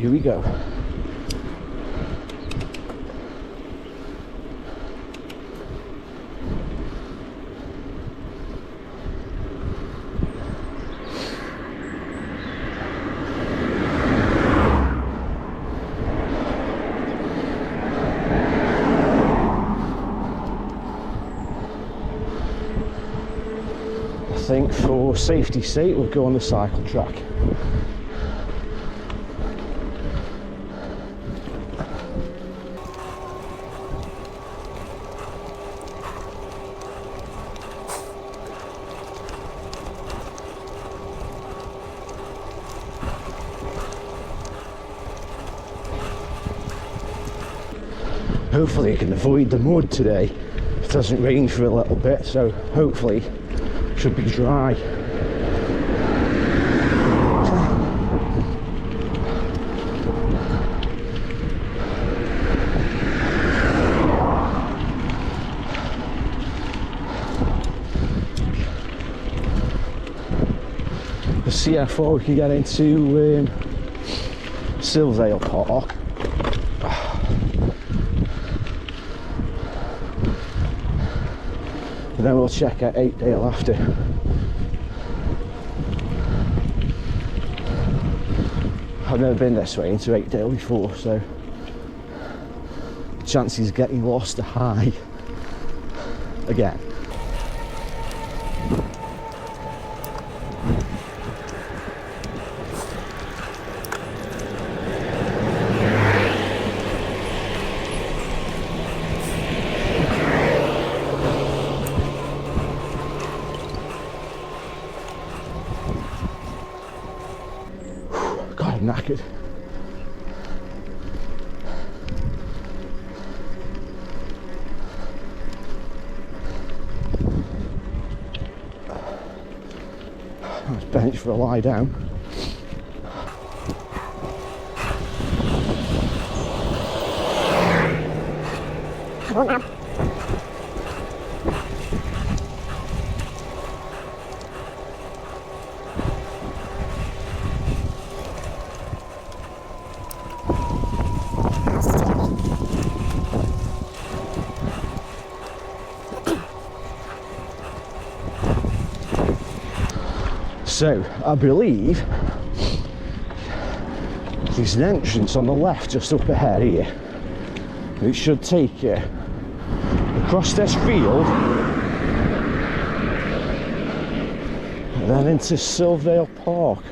here we go. I think for safety's sake we'll go on the cycle track. Hopefully I can avoid the mud today. It doesn't rain for a little bit, so hopefully it should be dry. Let's see how far we can get into Silverdale Park. And then we'll check out Apedale after. I've never been this way into Apedale before, so the chances of getting lost are high again. God, I'm knackered. Nice bench for a lie down. So, I believe there's an entrance on the left just up ahead here. It should take you across this field and then into Silverdale Park.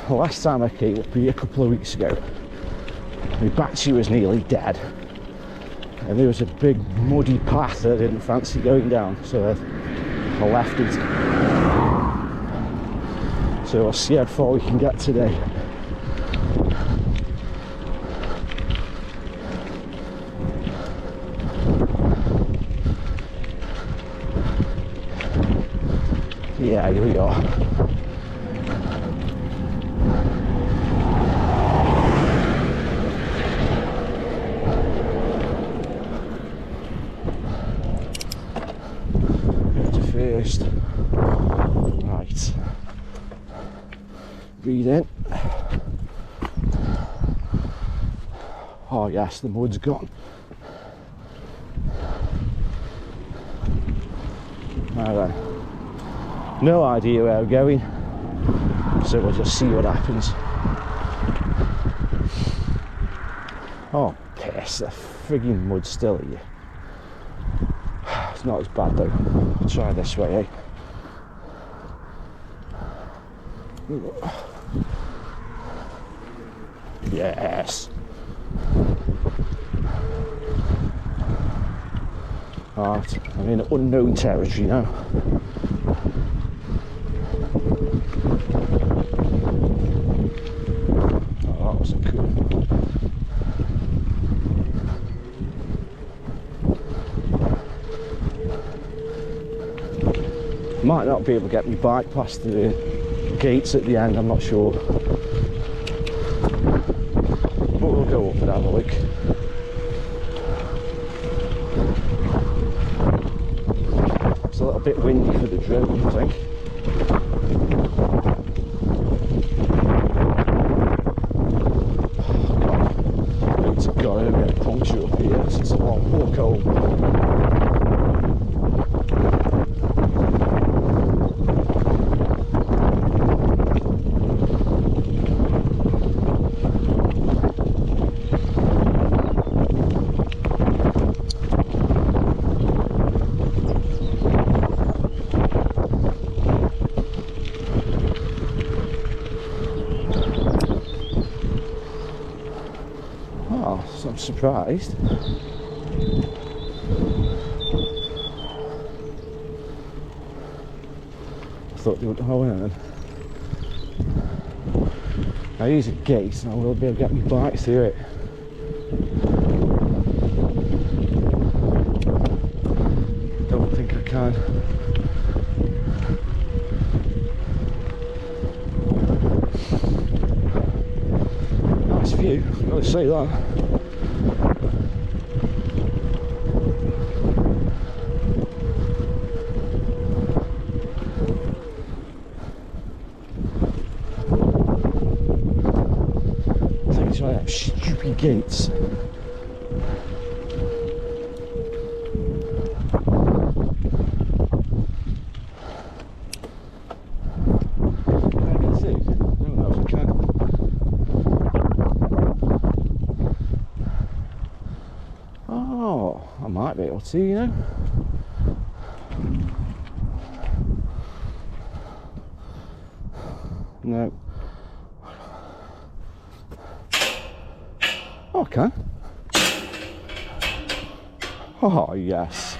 The last time I came up here a couple of weeks ago, my battery was nearly dead and there was a big muddy path that I didn't fancy going down, so I left it. So I'll see how far we can get today. Yeah, here we are. First, right, breathe in. Oh yes, the mud's gone. Now then, no idea where we're going, so we'll just see what happens. Oh piss, the frigging mud's still here. It's not as bad though. I'll try this way, eh? Yes. Right, I'm in unknown territory now. Oh, that wasn't cool. Might not be able to get my bike past the gates at the end, I'm not sure. But we'll go up and have a look. It's a little bit windy for the drone, I think. I'm surprised. I thought they would. Oh, wait a minute. Now here's a gate, and I will be able to get my bike through it. Don't think I can. Nice view, I've got to say that. These are like stupid gates. I might be able to, you know. No. Okay. Oh, yes.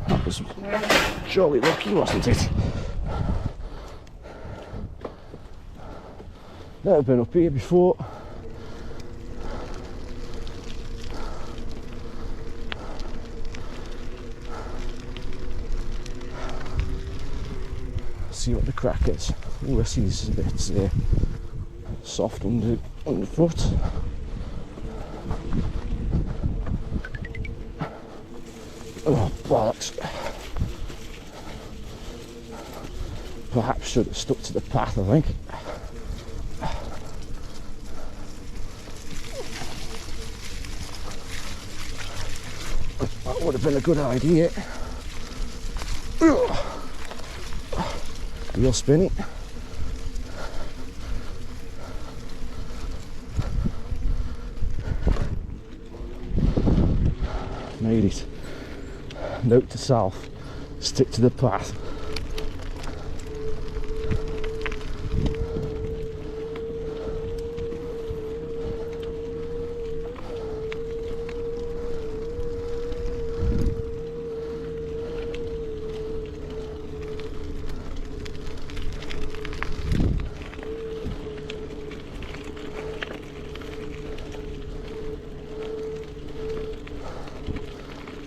That was jolly lucky, wasn't it? Never been up here before. See what the crack is. Oh, I see this is a bit soft underfoot. Oh, bollocks. Perhaps should have stuck to the path, I think. That would have been a good idea. Wheel spinning. Made it. Note to self, stick to the path.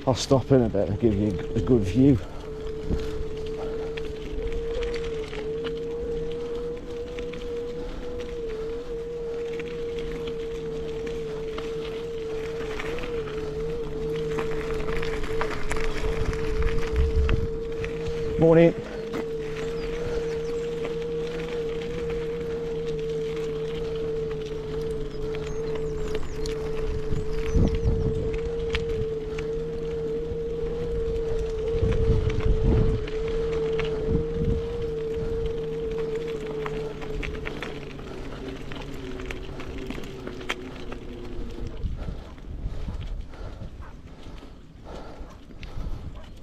I'll stop in a bit and give you a good view. Morning.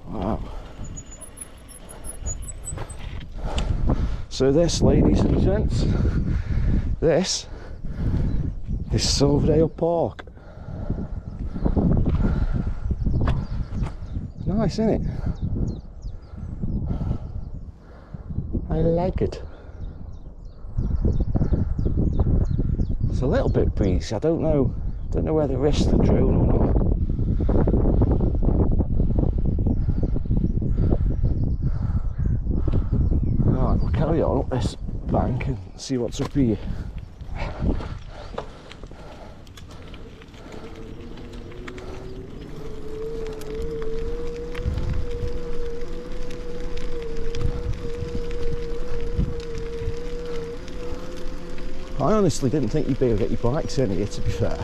Wow. So this, ladies and gents, this is Silverdale Park. Nice, isn't it? I like it. It's a little bit breezy. I don't know whether to risk the drone or not. Right, we'll carry on up this bank and see what's up here. I honestly didn't think you'd be able to get your bikes in here, to be fair.